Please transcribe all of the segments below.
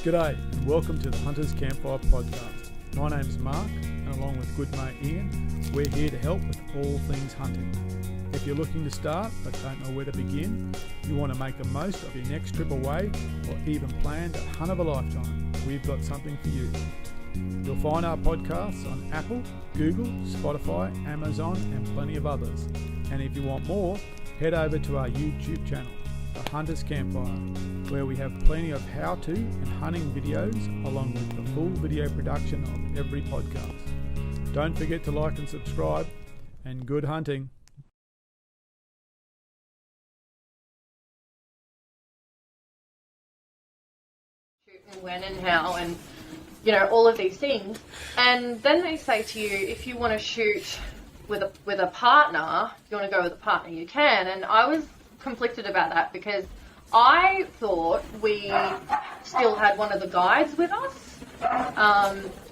G'day and welcome to the Hunters Campfire Podcast. My name's Mark and along with good mate Ian, we're here to help with all things hunting. If you're looking to start but don't know where to begin, you want to make the most of your next trip away or even plan that hunt of a lifetime, we've got something for you. You'll find our podcasts on Apple, Google, Spotify, Amazon and plenty of others. And if you want more, head over to our YouTube channel, The Hunters Campfire, where we have plenty of how-to and hunting videos along with the full video production of every podcast. Don't forget to like and subscribe, and good hunting. And when and how and, you know, all of these things. And then they say to you, if you want to shoot with a partner, if you want to go with a partner, you can. And I was conflicted about that because I thought we still had one of the guides with us,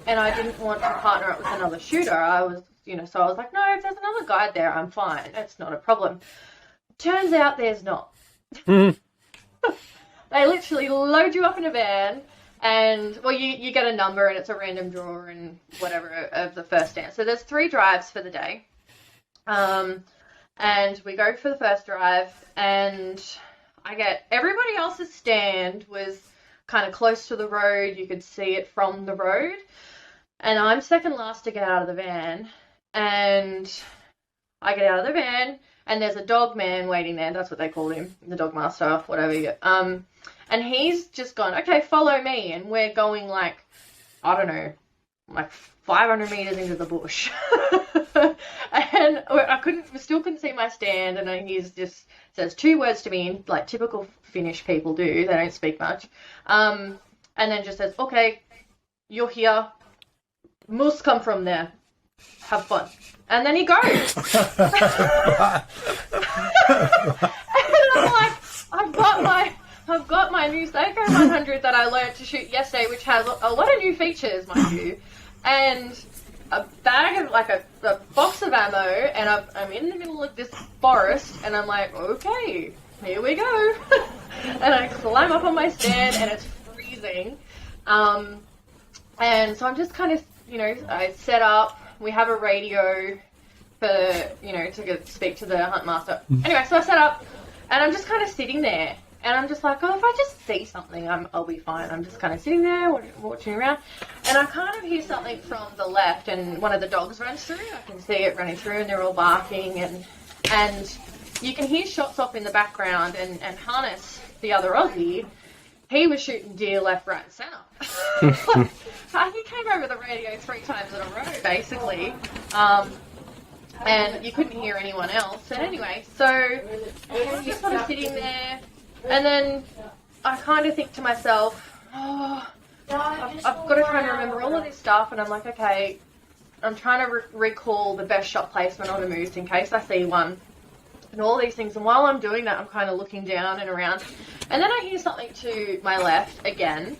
and I didn't want to partner up with another shooter. I was, so I was like, no, if there's another guide there, I'm fine. It's not a problem. Turns out there's not. They literally load you up in a van, and well, you get a number, and it's a random draw and whatever of the first stand. So there's 3 drives for the day, and we go for the first drive, and I get everybody else's stand was kind of close to the road. You could see it from the road. And I'm second last to get out of the van. And I get out of the van and there's a dog man waiting there. That's what they called him. The dog master, whatever you get. And he's just gone, okay, follow me. And we're going like 500 meters into the bush. And I still couldn't see my stand, and he's just says 2 words to me, like typical Finnish people do. They don't speak much. And then just says, okay, you're here. Moose come from there. Have fun. And then he goes. And I'm like, I've got my new Seiko 100 that I learned to shoot yesterday, which has a lot of new features, mind you, and a bag of, like, a box of ammo, and I'm in the middle of this forest, and I'm like, okay, here we go. And I climb up on my stand, and it's freezing. And so I'm just kind of, I set up, we have a radio for, to speak to the hunt master. Anyway, so I set up, and I'm just kind of sitting there. And I'm just like, if I just see something, I'll be fine. I'm just kind of sitting there, watching around. And I kind of hear something from the left, and one of the dogs runs through. I can see it running through, and they're all barking. And you can hear shots off in the background. And Harness, the other Aussie, he was shooting deer left, right, and centre. He came over the radio 3 times in a row, basically. And you couldn't hear anyone else. And anyway, so I'm just sort of sitting there. And then I kind of think to myself, I've got to try and remember all of this stuff. And I'm like, okay, I'm trying to recall the best shot placement on a moose in case I see one and all these things. And while I'm doing that, I'm kind of looking down and around. And then I hear something to my left again.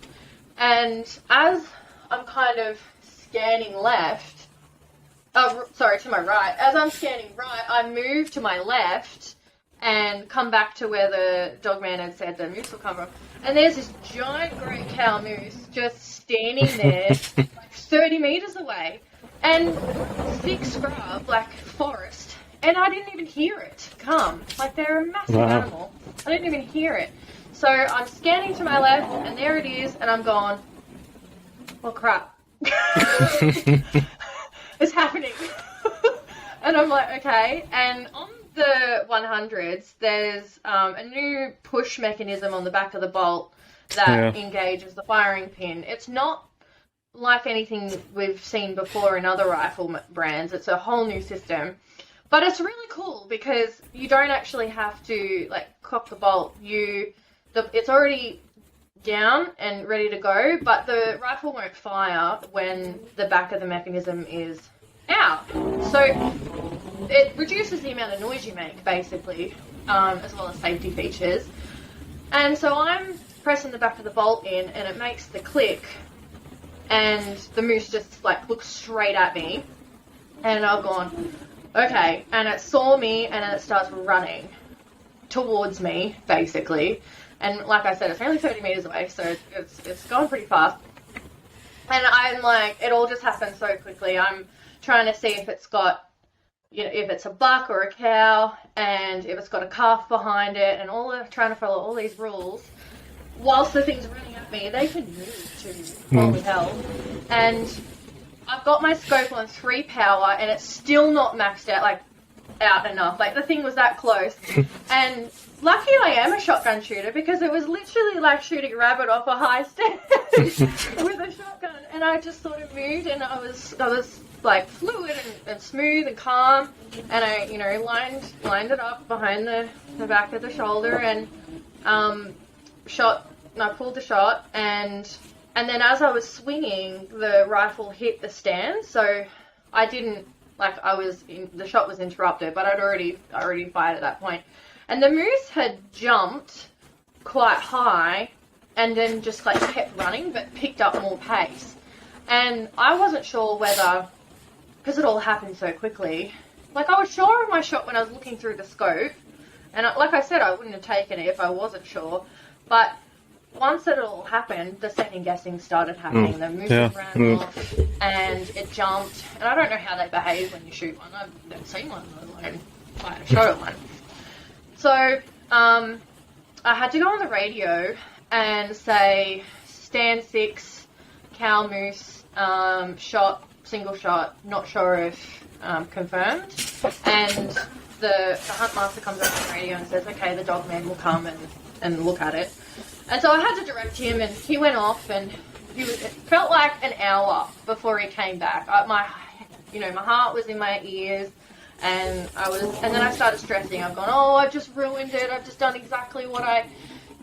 And as I'm kind of scanning left, to my right, as I'm scanning right, I move to my left and come back to where the dogman had said the moose will come from. And there's this giant great cow moose just standing there, like 30 meters away, and thick scrub, like forest, and I didn't even hear it come. Like, they're a massive animal. I didn't even hear it. So I'm scanning to my left, and there it is, and I'm going, well, crap. It's happening. And I'm like, okay, and on the 100s, there's a new push mechanism on the back of the bolt that engages the firing pin. It's not like anything we've seen before in other rifle brands. It's a whole new system. But it's really cool because you don't actually have to, cock the bolt. It's already down and ready to go, but the rifle won't fire when the back of the mechanism is out. So it reduces the amount of noise you make, basically, as well as safety features. And so I'm pressing the back of the bolt in, and it makes the click, and the moose just, looks straight at me. And I've gone, okay, and it saw me, and then it starts running towards me, basically. And like I said, it's only 30 metres away, so it's going pretty fast. And I'm like, it all just happened so quickly. I'm trying to see if it's got, if it's a buck or a cow, and if it's got a calf behind it, and trying to follow all these rules. Whilst the thing's running at me, they can move to holy hell. And I've got my scope on 3 power, and it's still not maxed out, out enough. The thing was that close. And lucky I am a shotgun shooter, because it was literally like shooting a rabbit off a high stairs with a shotgun. And I just sort of moved, and I was fluid and smooth and calm. And I, lined it up behind the back of the shoulder, and I pulled the shot, and then as I was swinging, the rifle hit the stand, so I didn't, the shot was interrupted, but I already fired at that point. And the moose had jumped quite high, and then just kept running, but picked up more pace. And I wasn't sure whether, because it all happened so quickly, I was sure of my shot when I was looking through the scope, and like I said, I wouldn't have taken it if I wasn't sure, but once it all happened, the second guessing started happening. The moose ran off, and it jumped. And I don't know how they behave when you shoot one. I've never seen one, let alone fire a shot at one. So I had to go on the radio and say, stand 6, cow, moose, shot, single shot, not sure if confirmed. And the hunt master comes up on the radio and says, okay, the dog man will come and look at it. And so I had to direct him, and he went off, and it felt like an hour before he came back. My heart was in my ears, and then I started stressing. I've gone, I've just ruined it. I've just done exactly what I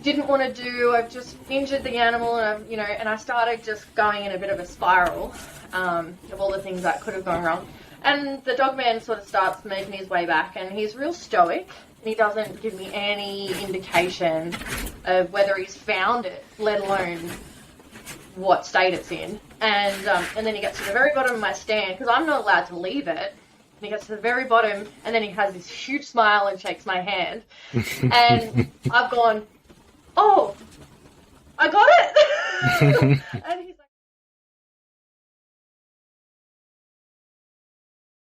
didn't want to do. I've just injured the animal, and and I started just going in a bit of a spiral of all the things that could have gone wrong. And the dog man sort of starts making his way back, and he's real stoic. He doesn't give me any indication of whether he's found it, let alone what state it's in. And then he gets to the very bottom of my stand, because I'm not allowed to leave it. He gets to the very bottom, and then he has this huge smile and shakes my hand. And I've gone, I got it! And he's